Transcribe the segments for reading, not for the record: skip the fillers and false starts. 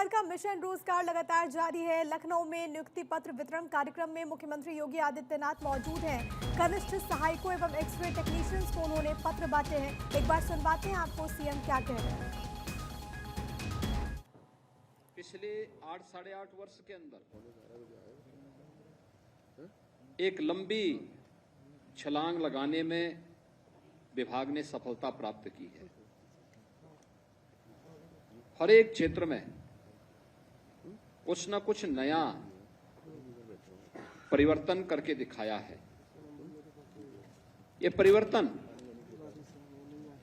सरकार का मिशन रोजगार लगातार जारी है। लखनऊ में नियुक्ति पत्र वितरण कार्यक्रम में मुख्यमंत्री योगी आदित्यनाथ मौजूद हैं। कनिष्ठ सहायकों एवं एक्सरे टेक्नीशियंस को उन्होंने पत्र बांटे हैं। एक बार सुनवाते हैं आपको सीएम क्या कह रहे हैं। पिछले 8-8.5 वर्ष के अंदर एक लंबी छलांग लगाने में विभाग ने सफलता प्राप्त की है। हर एक क्षेत्र में कुछ न कुछ नया परिवर्तन करके दिखाया है। ये परिवर्तन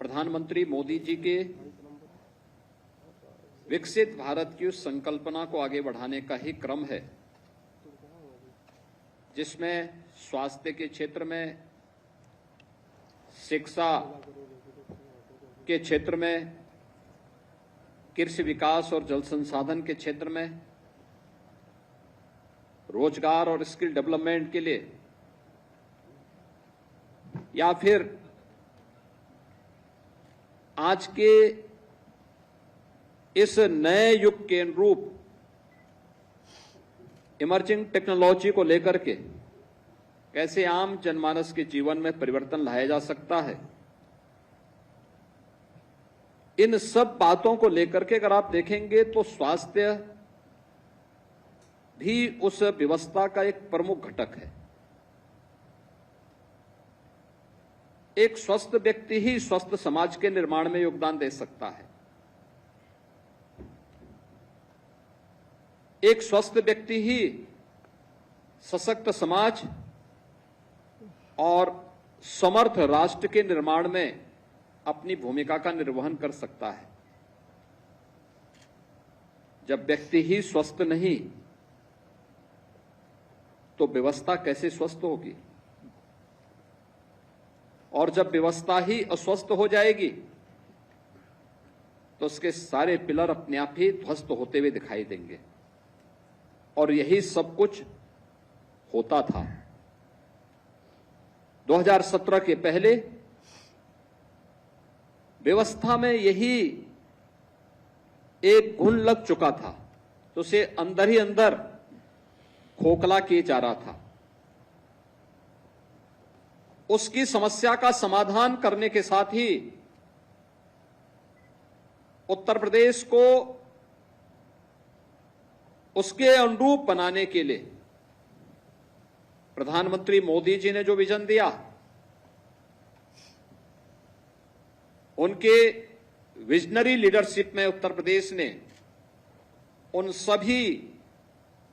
प्रधानमंत्री मोदी जी के विकसित भारत की उस संकल्पना को आगे बढ़ाने का ही क्रम है, जिसमें स्वास्थ्य के क्षेत्र में, शिक्षा के क्षेत्र में, कृषि विकास और जल संसाधन के क्षेत्र में, रोजगार और स्किल डेवलपमेंट के लिए, या फिर आज के इस नए युग के अनुरूप इमर्जिंग टेक्नोलॉजी को लेकर के कैसे आम जनमानस के जीवन में परिवर्तन लाया जा सकता है, इन सब बातों को लेकर के अगर आप देखेंगे तो स्वास्थ्य भी उस व्यवस्था का एक प्रमुख घटक है। एक स्वस्थ व्यक्ति ही स्वस्थ समाज के निर्माण में योगदान दे सकता है। एक स्वस्थ व्यक्ति ही सशक्त समाज और समर्थ राष्ट्र के निर्माण में अपनी भूमिका का निर्वहन कर सकता है। जब व्यक्ति ही स्वस्थ नहीं तो व्यवस्था कैसे स्वस्थ होगी, और जब व्यवस्था ही अस्वस्थ हो जाएगी तो उसके सारे पिलर अपने आप ही ध्वस्त होते हुए दिखाई देंगे। और यही सब कुछ होता था। 2017 के पहले व्यवस्था में यही एक घुन लग चुका था, तो उसे अंदर ही अंदर खोखला किया जा रहा था। उसकी समस्या का समाधान करने के साथ ही उत्तर प्रदेश को उसके अनुरूप बनाने के लिए प्रधानमंत्री मोदी जी ने जो विजन दिया, उनके विजनरी लीडरशिप में उत्तर प्रदेश ने उन सभी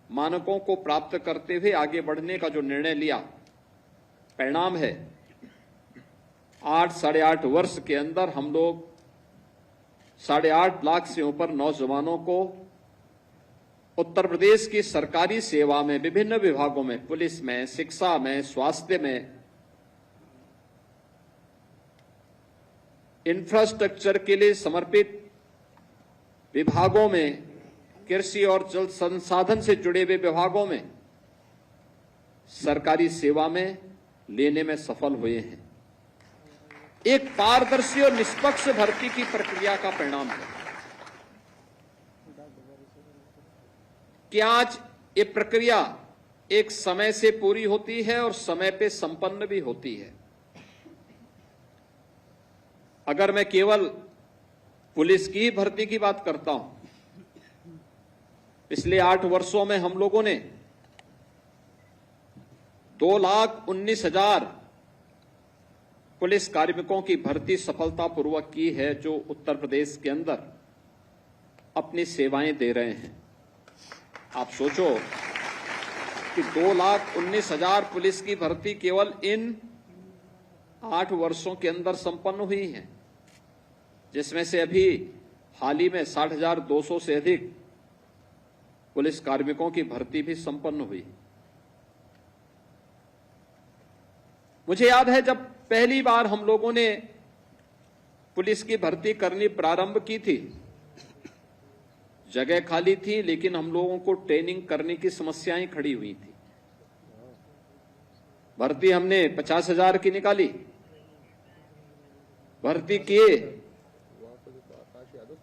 मानकों को प्राप्त करते हुए आगे बढ़ने का जो निर्णय लिया, परिणाम है 8-8.5 वर्ष के अंदर हम लोग 8.5 लाख से ऊपर नौजवानों को उत्तर प्रदेश की सरकारी सेवा में विभिन्न विभागों में, पुलिस में, शिक्षा में, स्वास्थ्य में, इंफ्रास्ट्रक्चर के लिए समर्पित विभागों में, कृषि और जल संसाधन से जुड़े हुए विभागों में सरकारी सेवा में लेने में सफल हुए हैं। एक पारदर्शी और निष्पक्ष भर्ती की प्रक्रिया का परिणाम है कि आज ये प्रक्रिया एक समय से पूरी होती है और समय पे संपन्न भी होती है। अगर मैं केवल पुलिस की भर्ती की बात करता हूं, पिछले 8 वर्षों में हम लोगों ने 2,19,000 पुलिस कार्मिकों की भर्ती सफलतापूर्वक की है, जो उत्तर प्रदेश के अंदर अपनी सेवाएं दे रहे हैं। आप सोचो कि 2,19,000 पुलिस की भर्ती केवल इन 8 वर्षों के अंदर संपन्न हुई है, जिसमें से अभी हाल ही में 60,200 से अधिक पुलिस कार्मिकों की भर्ती भी संपन्न हुई। मुझे याद है जब पहली बार हम लोगों ने पुलिस की भर्ती करनी प्रारंभ की थी, जगह खाली थी, लेकिन हम लोगों को ट्रेनिंग करने की समस्याएं खड़ी हुई थी। भर्ती हमने 50,000 की निकाली, भर्ती किए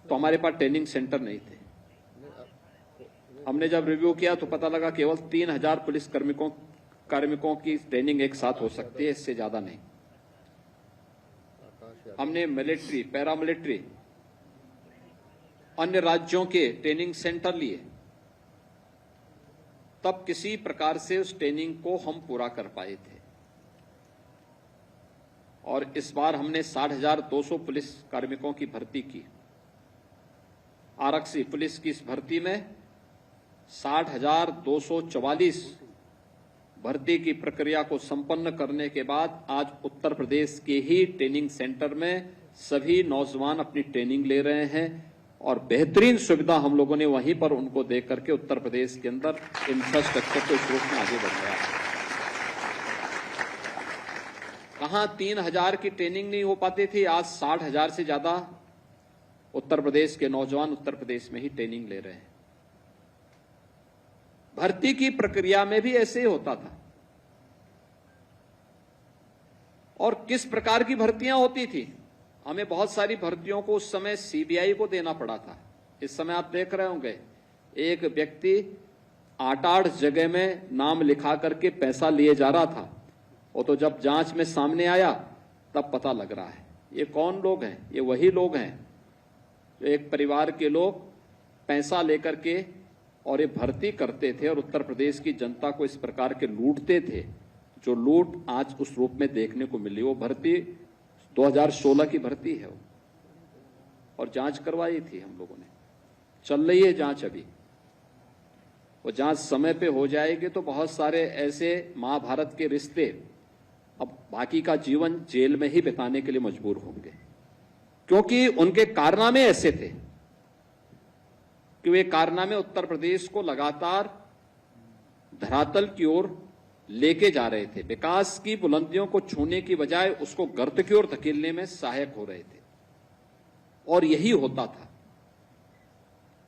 तो हमारे पास ट्रेनिंग सेंटर नहीं थे। हमने जब रिव्यू किया तो पता लगा केवल 3000 पुलिस कार्मिकों की ट्रेनिंग एक साथ हो सकती है, इससे ज्यादा नहीं। हमने मिलिट्री, पैरामिलिट्री, अन्य राज्यों के ट्रेनिंग सेंटर लिए, तब किसी प्रकार से उस ट्रेनिंग को हम पूरा कर पाए थे। और इस बार हमने 60,200 पुलिस कार्मिकों की भर्ती की। आरक्षी पुलिस की इस भर्ती में 60,244 भर्ती की प्रक्रिया को संपन्न करने के बाद आज उत्तर प्रदेश के ही ट्रेनिंग सेंटर में सभी नौजवान अपनी ट्रेनिंग ले रहे हैं और बेहतरीन सुविधा हम लोगों ने वहीं पर उनको दे करके उत्तर प्रदेश के अंदर इंफ्रास्ट्रक्चर को इस रूप में आगे बढ़ाया है। कहां 3,000 की ट्रेनिंग नहीं हो पाती थी, आज 60,000 से ज्यादा उत्तर प्रदेश के नौजवान उत्तर प्रदेश में ही ट्रेनिंग ले रहे हैं। भर्ती की प्रक्रिया में भी ऐसे ही होता था। और किस प्रकार की भर्तियां होती थी? हमें बहुत सारी भर्तियों को उस समय सीबीआई को देना पड़ा था। इस समय आप देख रहे होंगे एक व्यक्ति 8-8 जगह में नाम लिखा करके पैसा लिए जा रहा था, वो तो जब जांच में सामने आया तब पता लग रहा है ये कौन लोग हैं। ये वही लोग हैं जो एक परिवार के लोग पैसा लेकर के और ये भर्ती करते थे और उत्तर प्रदेश की जनता को इस प्रकार के लूटते थे, जो लूट आज उस रूप में देखने को मिली। वो भर्ती 2016 की भर्ती है और जांच करवाई थी हम लोगों ने, चल रही है जांच अभी। वो जांच समय पे हो जाएगी तो बहुत सारे ऐसे महाभारत के रिश्ते अब बाकी का जीवन जेल में ही बिताने के लिए मजबूर होंगे, क्योंकि उनके कारनामे ऐसे थे कि वे कारनामे उत्तर प्रदेश को लगातार धरातल की ओर लेके जा रहे थे। विकास की बुलंदियों को छूने की बजाय उसको गर्त की ओर धकेलने में सहायक हो रहे थे और यही होता था।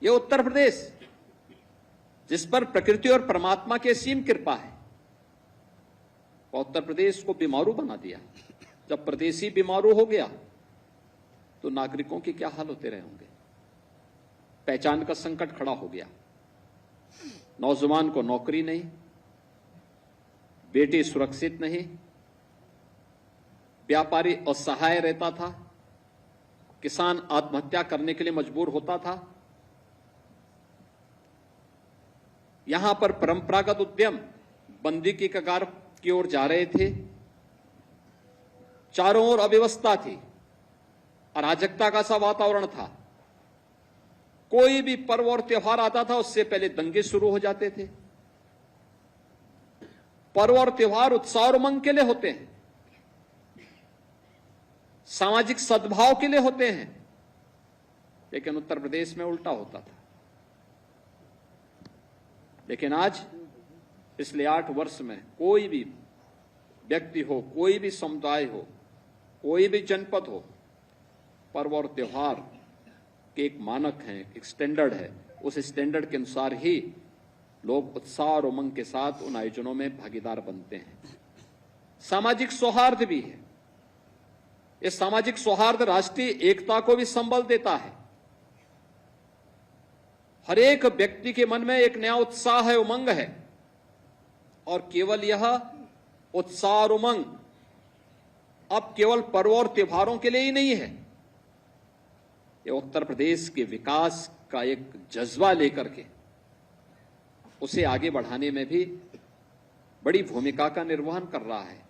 यह उत्तर प्रदेश जिस पर प्रकृति और परमात्मा की असीम कृपा है, वह उत्तर प्रदेश को बीमारू बना दिया। जब प्रदेशी बीमारू हो गया तो नागरिकों के क्या हाल होते रहे होंगे। पहचान का संकट खड़ा हो गया, नौजवान को नौकरी नहीं, बेटी सुरक्षित नहीं, व्यापारी असहाय रहता था, किसान आत्महत्या करने के लिए मजबूर होता था। यहां पर परंपरागत उद्यम बंदी की कगार की ओर जा रहे थे। चारों ओर अव्यवस्था थी, अराजकता का सा वातावरण था। कोई भी पर्व और त्योहार आता था उससे पहले दंगे शुरू हो जाते थे। पर्व और त्योहार उत्साह और उमंग के लिए होते हैं, सामाजिक सद्भाव के लिए होते हैं, लेकिन उत्तर प्रदेश में उल्टा होता था। लेकिन आज पिछले 8 वर्ष में कोई भी व्यक्ति हो, कोई भी समुदाय हो, कोई भी जनपद हो, पर्व और त्योहार के एक मानक है, एक स्टैंडर्ड है। उस स्टैंडर्ड के अनुसार ही लोग उत्साह और उमंग के साथ उन आयोजनों में भागीदार बनते हैं। सामाजिक सौहार्द भी है। यह सामाजिक सौहार्द राष्ट्रीय एकता को भी संबल देता है। हर एक व्यक्ति के मन में एक नया उत्साह है, उमंग है, और केवल यह उत्साह और उमंग अब केवल पर्व और त्योहारों के लिए ही नहीं है। यह उत्तर प्रदेश के विकास का एक जज्बा लेकर के उसे आगे बढ़ाने में भी बड़ी भूमिका का निर्वहन कर रहा है।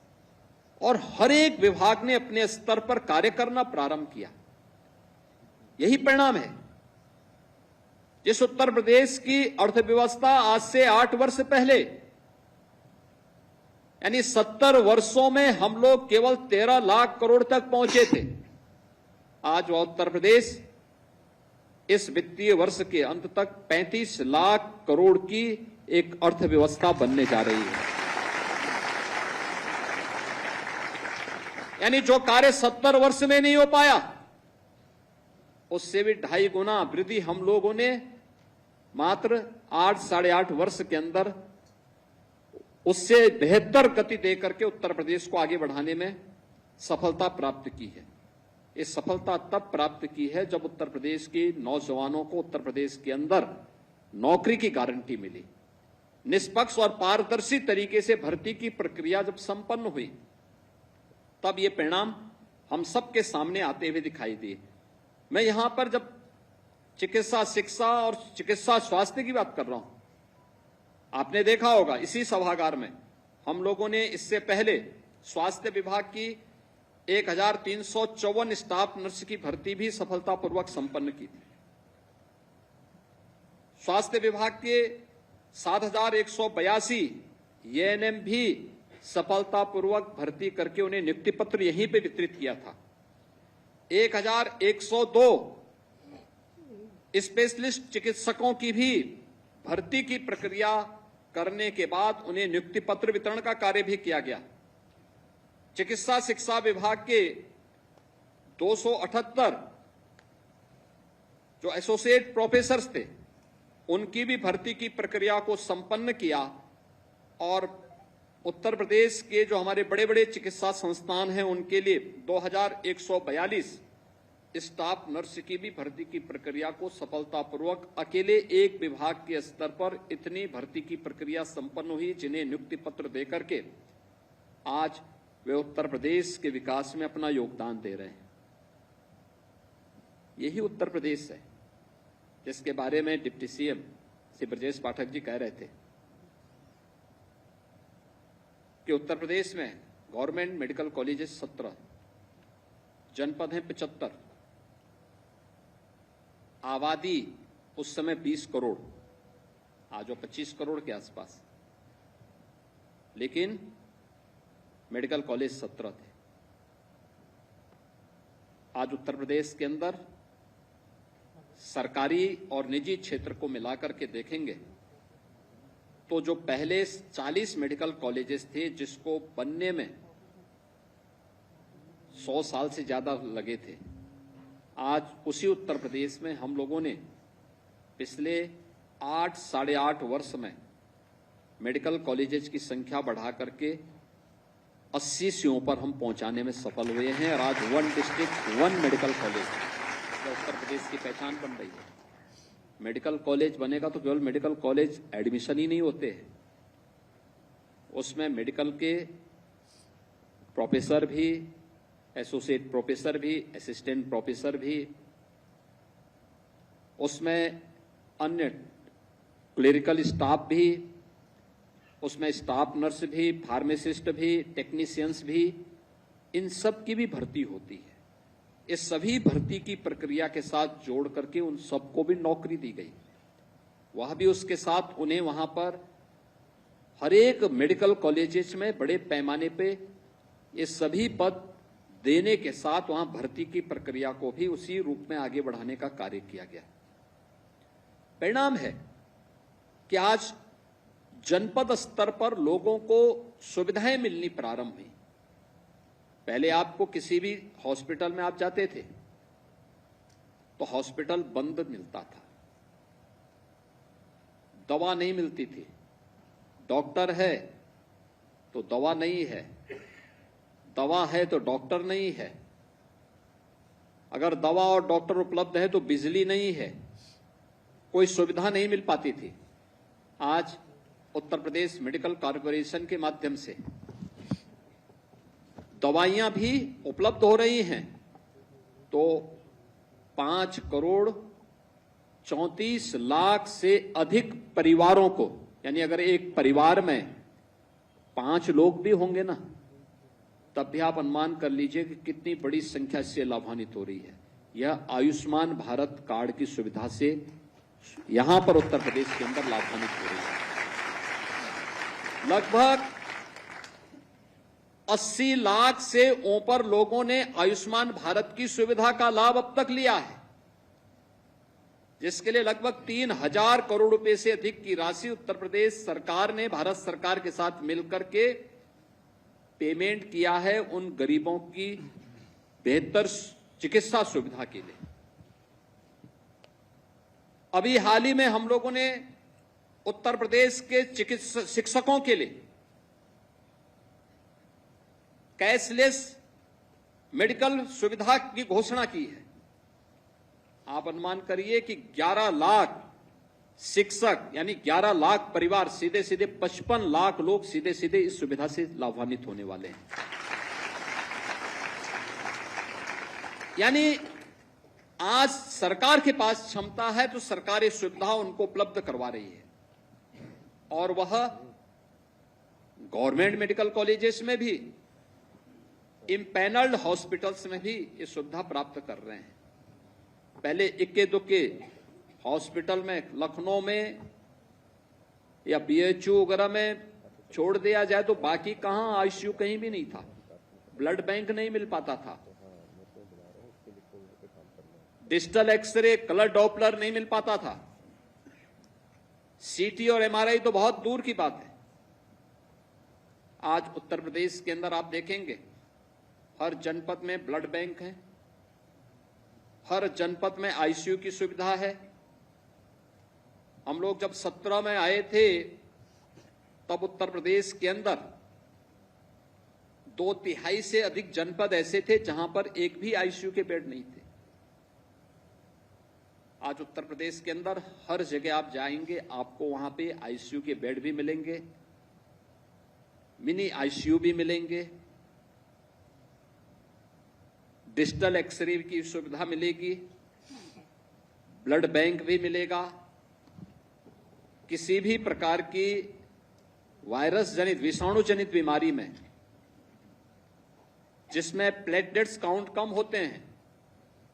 और हर एक विभाग ने अपने स्तर पर कार्य करना प्रारंभ किया। यही परिणाम है। जिस उत्तर प्रदेश की अर्थव्यवस्था आज से 8 वर्ष पहले, यानी 70 वर्षों में हम लोग केवल 13 लाख करोड़ तक पहुंचे थे, आज वह उत्तर प्रदेश इस वित्तीय वर्ष के अंत तक 35 लाख करोड़ की एक अर्थव्यवस्था बनने जा रही है। यानी जो कार्य 70 वर्ष में नहीं हो पाया, उससे भी 2.5 गुना वृद्धि हम लोगों ने मात्र 8 साढ़े 8 वर्ष के अंदर उससे बेहतर गति देकर के उत्तर प्रदेश को आगे बढ़ाने में सफलता प्राप्त की है। ये सफलता तब प्राप्त की है जब उत्तर प्रदेश के नौजवानों को उत्तर प्रदेश के अंदर नौकरी की गारंटी मिली, निष्पक्ष और पारदर्शी तरीके से भर्ती की प्रक्रिया जब संपन्न हुई, तब ये परिणाम हम सबके सामने आते हुए दिखाई दिए। मैं यहां पर जब चिकित्सा शिक्षा और चिकित्सा स्वास्थ्य की बात कर रहा हूं, आपने देखा होगा इसी सभागार में हम लोगों ने इससे पहले स्वास्थ्य विभाग की 1354 स्टाफ नर्स की भर्ती भी सफलतापूर्वक संपन्न की थी। स्वास्थ्य विभाग के 7182 एएनएम भी सफलतापूर्वक भर्ती करके उन्हें नियुक्ति पत्र यहीं पे वितरित किया था। 1102 स्पेशलिस्ट चिकित्सकों की भी भर्ती की प्रक्रिया करने के बाद उन्हें नियुक्ति पत्र वितरण का कार्य भी किया गया। चिकित्सा शिक्षा विभाग के 278 जो एसोसिएट प्रोफेसर्स थे, उनकी भी भर्ती की प्रक्रिया को संपन्न किया और उत्तर प्रदेश के जो हमारे बड़े बड़े चिकित्सा संस्थान हैं उनके लिए 2142 स्टाफ नर्स की भी भर्ती की प्रक्रिया को सफलतापूर्वक अकेले एक विभाग के स्तर पर इतनी भर्ती की प्रक्रिया संपन्न हुई, जिन्हें नियुक्ति पत्र देकर के आज वे उत्तर प्रदेश के विकास में अपना योगदान दे रहे हैं। यही उत्तर प्रदेश है जिसके बारे में डिप्टी सीएम श्री ब्रजेश पाठक जी कह रहे थे कि उत्तर प्रदेश में गवर्नमेंट मेडिकल कॉलेजेस 17, जनपद हैं 75, आबादी उस समय 20 करोड़, आज वो 25 करोड़ के आसपास, लेकिन मेडिकल कॉलेज 17 थे। आज उत्तर प्रदेश के अंदर सरकारी और निजी क्षेत्र को मिलाकर के देखेंगे तो जो पहले 40 मेडिकल कॉलेजेस थे जिसको बनने में 100 साल से ज्यादा लगे थे, आज उसी उत्तर प्रदेश में हम लोगों ने पिछले 8 साढ़े 8 वर्ष में मेडिकल कॉलेजेस की संख्या बढ़ा करके 80 से ऊपर हम पहुंचाने में सफल हुए हैं और आज 1 district 1 medical college Uttar Pradesh की पहचान बन रही है। मेडिकल कॉलेज बनेगा तो केवल मेडिकल कॉलेज एडमिशन ही नहीं होते हैं, उसमें मेडिकल के प्रोफेसर भी, एसोसिएट प्रोफेसर भी, असिस्टेंट प्रोफेसर भी, उसमें अन्य क्लेरिकल स्टाफ भी, उसमें स्टाफ नर्स भी, फार्मासिस्ट भी, टेक्नीशियंस भी, इन सब की भी भर्ती होती है। इस सभी भर्ती की प्रक्रिया के साथ जोड़ करके उन सबको भी नौकरी दी गई। वह भी उसके साथ उन्हें वहां पर हर एक मेडिकल कॉलेजेस में बड़े पैमाने पे ये सभी पद देने के साथ वहां भर्ती की प्रक्रिया को भी उसी रूप में आगे बढ़ाने का कार्य किया गया। परिणाम है कि आज जनपद स्तर पर लोगों को सुविधाएं मिलनी प्रारंभ हुई। पहले आपको किसी भी हॉस्पिटल में आप जाते थे तो हॉस्पिटल बंद मिलता था, दवा नहीं मिलती थी, डॉक्टर है तो दवा नहीं है, दवा है तो डॉक्टर नहीं है, अगर दवा और डॉक्टर उपलब्ध है तो बिजली नहीं है, कोई सुविधा नहीं मिल पाती थी। आज उत्तर प्रदेश मेडिकल कॉर्पोरेशन के माध्यम से दवाइयां भी उपलब्ध हो रही हैं, तो 5 करोड़ 34 लाख से अधिक परिवारों को, यानी अगर एक परिवार में 5 लोग भी होंगे ना, तब भी आप अनुमान कर लीजिए कि कितनी बड़ी संख्या से लाभान्वित हो रही है। यह आयुष्मान भारत कार्ड की सुविधा से यहां पर उत्तर प्रदेश के अंदर लाभान्वित हो रही है। लगभग 80 लाख से ऊपर लोगों ने आयुष्मान भारत की सुविधा का लाभ अब तक लिया है, जिसके लिए लगभग 3000 करोड़ रुपए से अधिक की राशि उत्तर प्रदेश सरकार ने भारत सरकार के साथ मिलकर के पेमेंट किया है उन गरीबों की बेहतर चिकित्सा सुविधा के लिए। अभी हाल ही में हम लोगों ने उत्तर प्रदेश के चिकित्सा शिक्षकों के लिए कैशलेस मेडिकल सुविधा की घोषणा की है। आप अनुमान करिए कि 11 लाख शिक्षक यानी 11 लाख परिवार, सीधे सीधे 55 लाख लोग सीधे सीधे इस सुविधा से लाभान्वित होने वाले हैं। यानी आज सरकार के पास क्षमता है तो सरकार ये सुविधा उनको उपलब्ध करवा रही है, और वह गवर्नमेंट मेडिकल कॉलेजेस में भी, इम्पैनल्ड हॉस्पिटल्स में भी ये सुविधा प्राप्त कर रहे हैं। पहले इक्के दुक्के हॉस्पिटल में, लखनऊ में या बीएचयू वगैरह में छोड़ दिया जाए तो बाकी कहां, आईसीयू कहीं भी नहीं था, ब्लड बैंक नहीं मिल पाता था, डिजिटल एक्सरे, कलर डॉपलर नहीं मिल पाता था, सीटी और एमआरआई तो बहुत दूर की बात है। आज उत्तर प्रदेश के अंदर आप देखेंगे हर जनपद में ब्लड बैंक है, हर जनपद में आईसीयू की सुविधा है। हम लोग जब 17 में आए थे तब उत्तर प्रदेश के अंदर 2/3 से अधिक जनपद ऐसे थे जहां पर एक भी आईसीयू के बेड नहीं थे। आज उत्तर प्रदेश के अंदर हर जगह आप जाएंगे, आपको वहां पे आईसीयू के बेड भी मिलेंगे, मिनी आईसीयू भी मिलेंगे, डिजिटल एक्सरे की सुविधा मिलेगी, ब्लड बैंक भी मिलेगा। किसी भी प्रकार की वायरस जनित, विषाणु जनित बीमारी में जिसमें प्लेटलेट्स काउंट कम होते हैं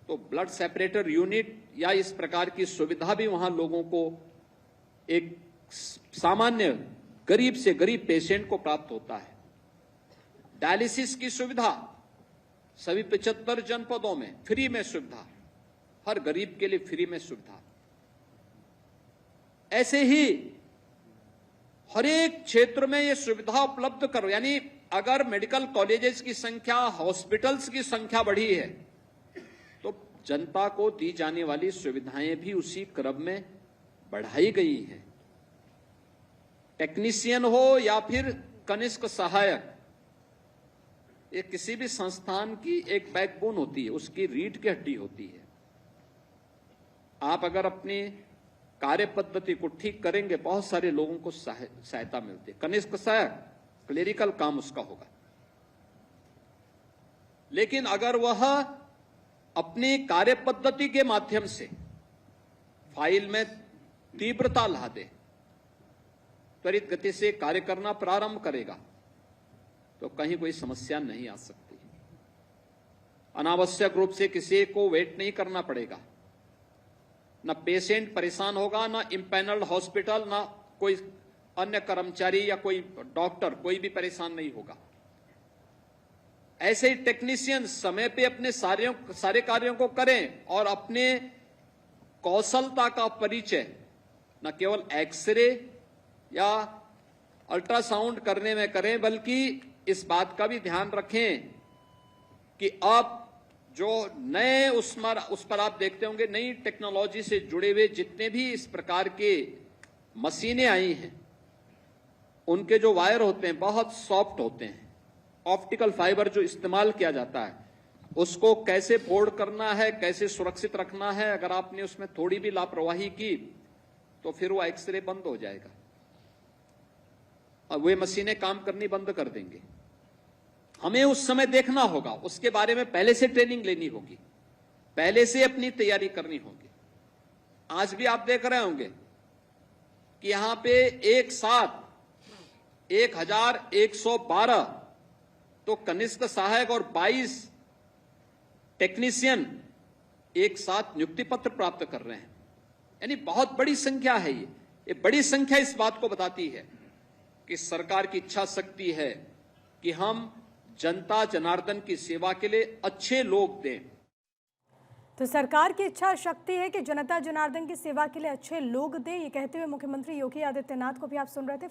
तो ब्लड सेपरेटर यूनिट या इस प्रकार की सुविधा भी वहां लोगों को, एक सामान्य गरीब से गरीब पेशेंट को प्राप्त होता है। डायलिसिस की सुविधा सभी 75 जनपदों में फ्री में सुविधा, हर गरीब के लिए फ्री में सुविधा। ऐसे ही हर एक क्षेत्र में यह सुविधा उपलब्ध करो। यानी अगर मेडिकल कॉलेजेस की संख्या, हॉस्पिटल्स की संख्या बढ़ी है तो जनता को दी जाने वाली सुविधाएं भी उसी क्रम में बढ़ाई गई हैं। टेक्नीशियन हो या फिर कनिष्क सहायक, ये किसी भी संस्थान की एक बैकबोन होती है, उसकी रीढ़ की हड्डी होती है। आप अगर अपनी कार्य पद्धति को ठीक करेंगे, बहुत सारे लोगों को सहायता मिलती है। कनिष्क सहायक क्लेरिकल काम उसका होगा, लेकिन अगर वह अपनी कार्य पद्धति के माध्यम से फाइल में तीव्रता ला दे, त्वरित गति से कार्य करना प्रारंभ करेगा, तो कहीं कोई समस्या नहीं आ सकती। अनावश्यक रूप से किसी को वेट नहीं करना पड़ेगा, न पेशेंट परेशान होगा, न इम्पैनल्ड हॉस्पिटल, न कोई अन्य कर्मचारी या कोई डॉक्टर, कोई भी परेशान नहीं होगा। ऐसे ही टेक्नीशियन समय पे अपने सारे कार्यों को करें और अपने कौशलता का परिचय न केवल एक्सरे या अल्ट्रासाउंड करने में करें, बल्कि इस बात का भी ध्यान रखें कि अब जो नए उस पर आप देखते होंगे, नई टेक्नोलॉजी से जुड़े हुए जितने भी इस प्रकार के मशीनें आई हैं, उनके जो वायर होते हैं बहुत सॉफ्ट होते हैं। ऑप्टिकल फाइबर जो इस्तेमाल किया जाता है, उसको कैसे फोल्ड करना है, कैसे सुरक्षित रखना है, अगर आपने उसमें थोड़ी भी लापरवाही की तो फिर वो एक्सरे बंद हो जाएगा और वे मशीनें काम करनी बंद कर देंगे। हमें उस समय देखना होगा, उसके बारे में पहले से ट्रेनिंग लेनी होगी, पहले से अपनी तैयारी करनी होगी। आज भी आप देख रहे होंगे कि यहां पे एक साथ 1112 तो कनिष्क सहायक और 22 टेक्नीशियन एक साथ नियुक्ति पत्र प्राप्त कर रहे हैं। यानी बहुत बड़ी संख्या है। ये बड़ी संख्या इस बात को बताती है कि सरकार की इच्छा शक्ति है कि हम जनता जनार्दन की सेवा के लिए अच्छे लोग दें। तो सरकार की इच्छा शक्ति है कि जनता जनार्दन की सेवा के लिए अच्छे लोग दें, ये कहते हुए मुख्यमंत्री योगी आदित्यनाथ को भी आप सुन रहे थे।